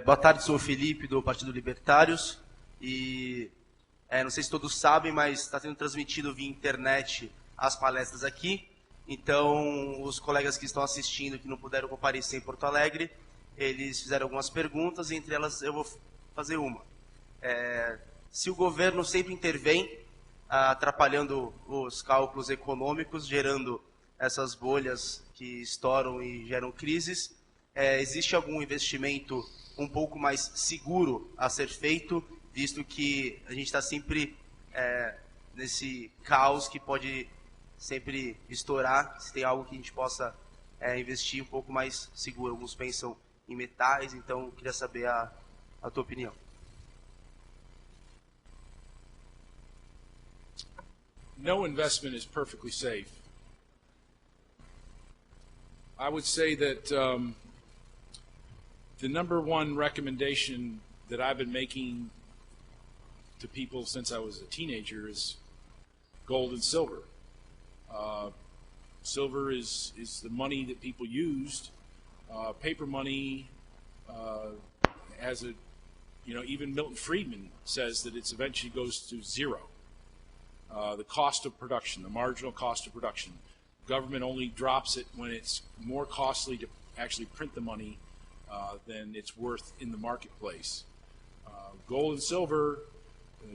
Boa tarde, sou o Felipe, do Partido Libertários, e não sei se todos sabem, mas está sendo transmitido via internet as palestras aqui, então os colegas que estão assistindo, que não puderam comparecer em Porto Alegre, eles fizeram algumas perguntas, e entre elas eu vou fazer uma. Se o governo sempre intervém, atrapalhando os cálculos econômicos, gerando essas bolhas que estouram e geram crises, existe algum investimento um pouco mais seguro a ser feito, visto que a gente está sempre nesse caos que pode sempre estourar, se tem algo que a gente possa investir um pouco mais seguro. Alguns pensam em metais, então eu queria saber a tua opinião. No investment is perfectly safe. I would say that the number one recommendation that I've been making to people since I was a teenager is gold and silver. Silver is the money that people used. Paper money has a, even Milton Friedman says that it eventually goes to zero. The cost of production, the marginal cost of production. Government only drops it when it's more costly to actually print the money than it's worth in the marketplace. Gold and silver,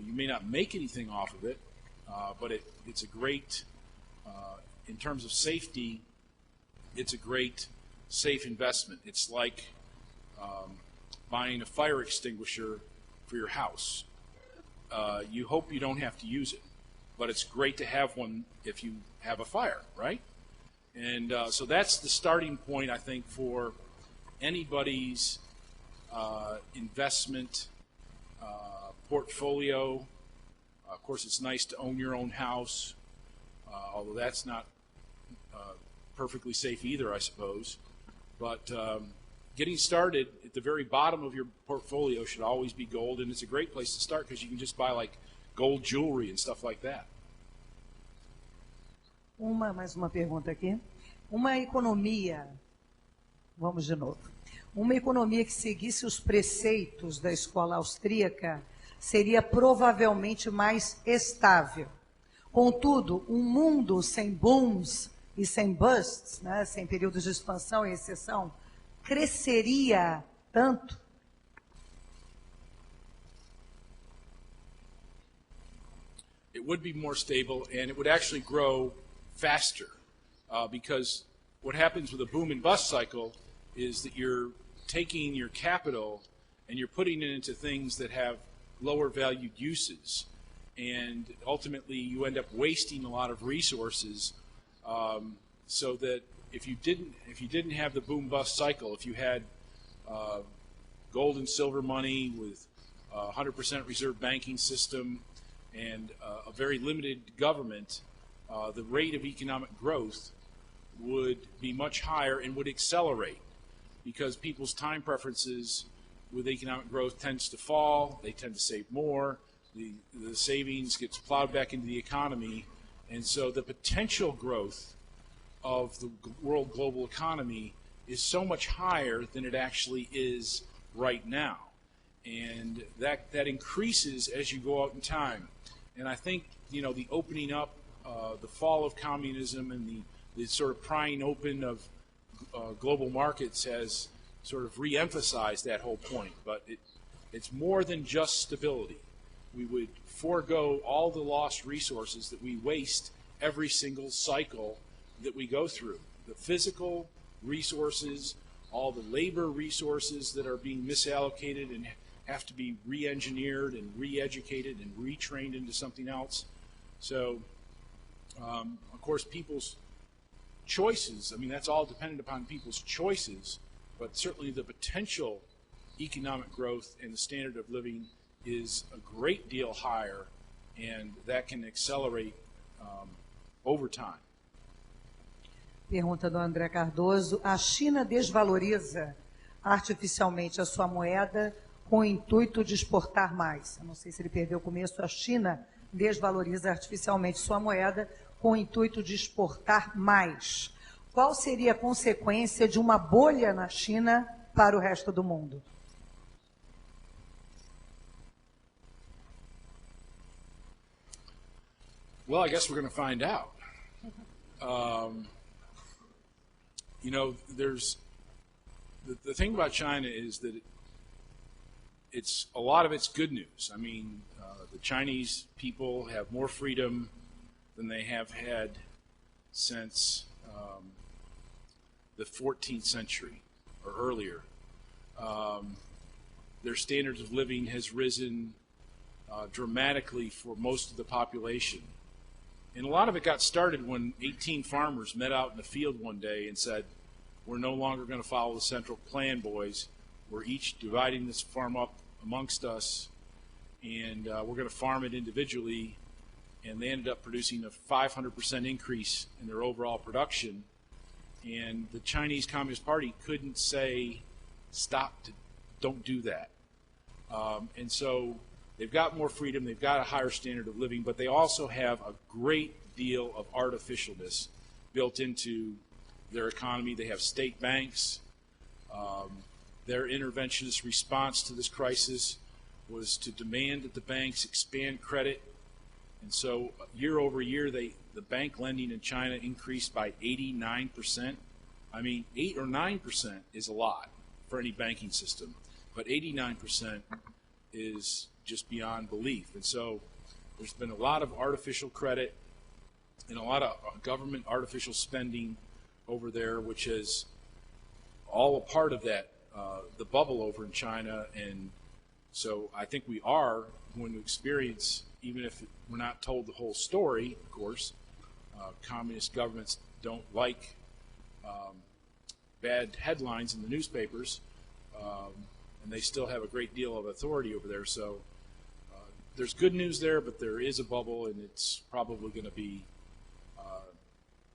you may not make anything off of it, but it's a great, in terms of safety, it's a great safe investment. It's like buying a fire extinguisher for your house. You hope you don't have to use it, but it's great to have one if you have a fire, right? And so that's the starting point, I think, for anybody's investment portfolio. Of course, it's nice to own your own house, although that's not perfectly safe either, I suppose. But getting started at the very bottom of your portfolio should always be gold, and it's a great place to start because you can just buy like gold jewelry and stuff like that. Mais uma pergunta aqui. Uma economia, vamos de novo, uma economia que seguisse os preceitos da escola austríaca seria provavelmente mais estável. Contudo, um mundo sem booms e sem busts, né, sem períodos de expansão e recessão, cresceria tanto? It would be more stable, and it would actually grow faster, because what happens with a boom and bust cycle is that you're taking your capital and you're putting it into things that have lower valued uses, and ultimately you end up wasting a lot of resources. So that if you didn't have the boom bust cycle, if you had gold and silver money with 100% reserve banking system and a very limited government, the rate of economic growth would be much higher and would accelerate, because people's time preferences with economic growth tends to fall. They tend to save more. The savings gets plowed back into the economy, and so the potential growth of the world global economy is so much higher than it actually is right now, and that increases as you go out in time. And I think the opening up, the fall of communism, and the sort of prying open of global markets has sort of re-emphasized that whole point. But it's more than just stability. We would forego all the lost resources that we waste every single cycle that we go through. The physical resources, all the labor resources that are being misallocated and have to be re-engineered and re-educated and retrained into something else. So, of course, people's choices, that's all dependent upon people's choices, but certainly the potential economic growth and the standard of living is a great deal higher, and that can accelerate over time. Pergunta do André Cardoso. A China desvaloriza artificialmente a sua moeda com o intuito de exportar mais. Eu não sei se ele perdeu o começo. A China desvaloriza artificialmente sua moeda com o intuito de exportar mais. Qual seria a consequência de uma bolha na China para o resto do mundo? Well, I guess we're going to find out. You know, there's the thing about China is that it's a lot of it's good news. I mean, the Chinese people have more freedom than they have had since the 14th century or earlier. Their standards of living has risen dramatically for most of the population. And a lot of it got started when 18 farmers met out in the field one day and said, we're no longer going to follow the central plan, boys. We're each dividing this farm up amongst us, and we're going to farm it individually. And they ended up producing a 500% increase in their overall production. And the Chinese Communist Party couldn't say, stop, don't do that. And so they've got more freedom, they've got a higher standard of living, but they also have a great deal of artificialness built into their economy. They have state banks. Their interventionist response to this crisis was to demand that the banks expand credit. And so year over year, the bank lending in China increased by 89%. I mean, 8 or 9% is a lot for any banking system, but 89% is just beyond belief. And so there's been a lot of artificial credit and a lot of government artificial spending over there, which is all a part of that, the bubble over in China. And so I think we are going to experience, even if we're not told the whole story, of course, communist governments don't like bad headlines in the newspapers, and they still have a great deal of authority over there. So there's good news there, but there is a bubble, and it's probably going to be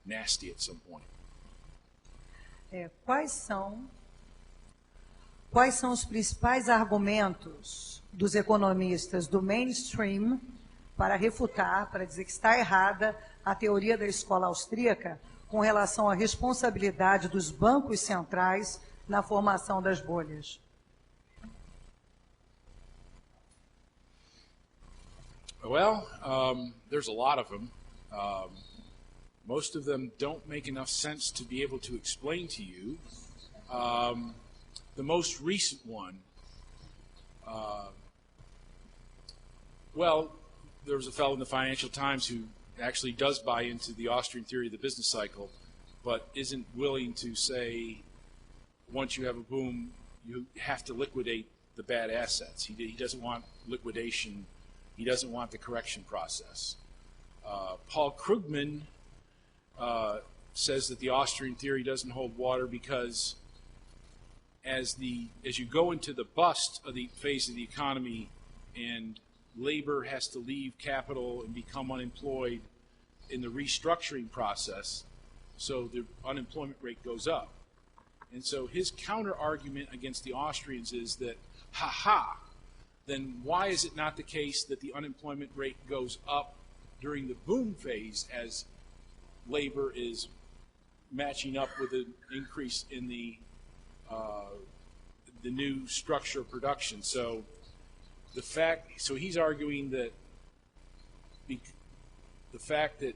nasty at some point. Quais são os principais argumentos dos economistas do mainstream para refutar, para dizer que está errada a teoria da escola austríaca com relação à responsabilidade dos bancos centrais na formação das bolhas? Well, there's a lot of them. Most of them don't make enough sense to be able to explain to you. The most recent one, well, there was a fellow in the Financial Times who actually does buy into the Austrian theory of the business cycle, but isn't willing to say once you have a boom, you have to liquidate the bad assets. He doesn't want liquidation. He doesn't want the correction process. Paul Krugman says that the Austrian theory doesn't hold water because as you go into the bust of the phase of the economy and labor has to leave capital and become unemployed in the restructuring process, so the unemployment rate goes up. And so his counter-argument against the Austrians is that, then why is it not the case that the unemployment rate goes up during the boom phase as labor is matching up with an increase in the new structure of production? So he's arguing that the fact that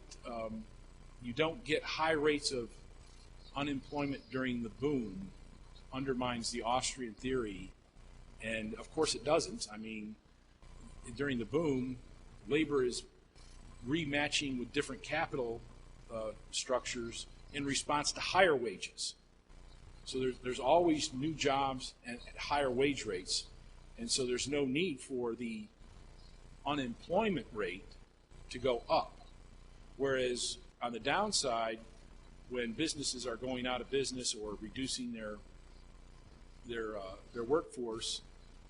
you don't get high rates of unemployment during the boom undermines the Austrian theory, and of course it doesn't. I mean, during the boom, labor is rematching with different capital structures in response to higher wages. So there's always new jobs at higher wage rates, and so there's no need for the unemployment rate to go up. Whereas on the downside, when businesses are going out of business or reducing their workforce,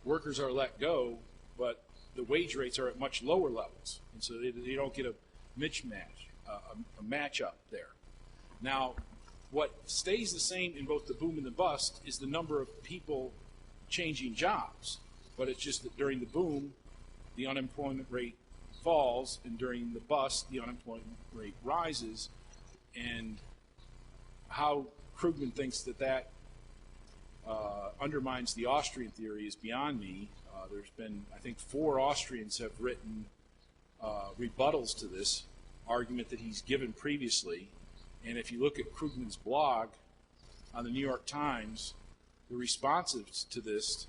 workers are let go, but the wage rates are at much lower levels, and so they don't get a mismatch, a match up there. Now, what stays the same in both the boom and the bust is the number of people changing jobs, but it's just that during the boom, the unemployment rate falls, and during the bust, the unemployment rate rises. And how Krugman thinks that undermines the Austrian theory is beyond me. There's been, I think, 4 Austrians have written rebuttals to this argument that he's given previously. And if you look at Krugman's blog on the New York Times, the responses to this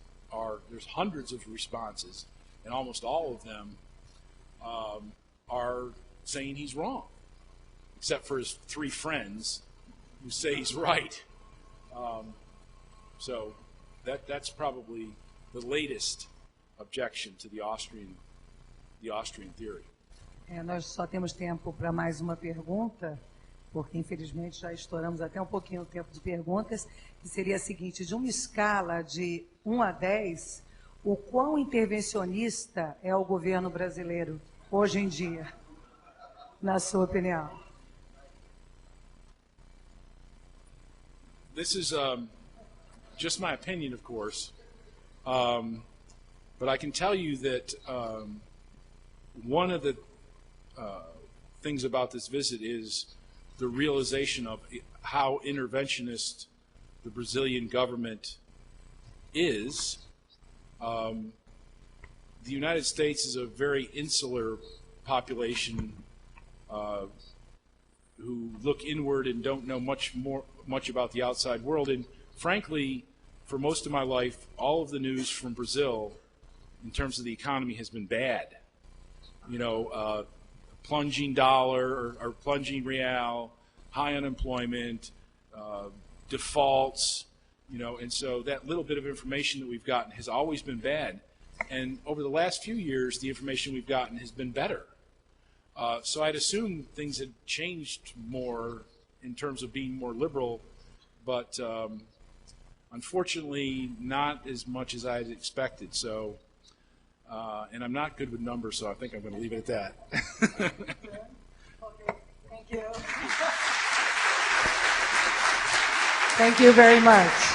there's hundreds of responses, and almost all of them are saying he's wrong, except for his 3 friends who say he's right. So that's probably the latest objection to the Austrian theory. Nós só temos tempo para mais uma pergunta, porque infelizmente já estouramos até um pouquinho o tempo de perguntas, que seria a seguinte: de uma escala de 1 a 10, o quão intervencionista é o governo brasileiro hoje em dia, na sua opinião? This is just my opinion, of course, but I can tell you that one of the things about this visit is the realization of how interventionist the Brazilian government is. The United States is a very insular population who look inward and don't know much about the outside world. And frankly, for most of my life, all of the news from Brazil in terms of the economy has been bad. You know, plunging dollar or plunging real, high unemployment, defaults, you know, and so that little bit of information that we've gotten has always been bad. And over the last few years, the information we've gotten has been better. So I'd assume things had changed more in terms of being more liberal, but unfortunately not as much as I had expected. So, and I'm not good with numbers, so I think I'm going to leave it at that. Okay, thank you. Thank you very much.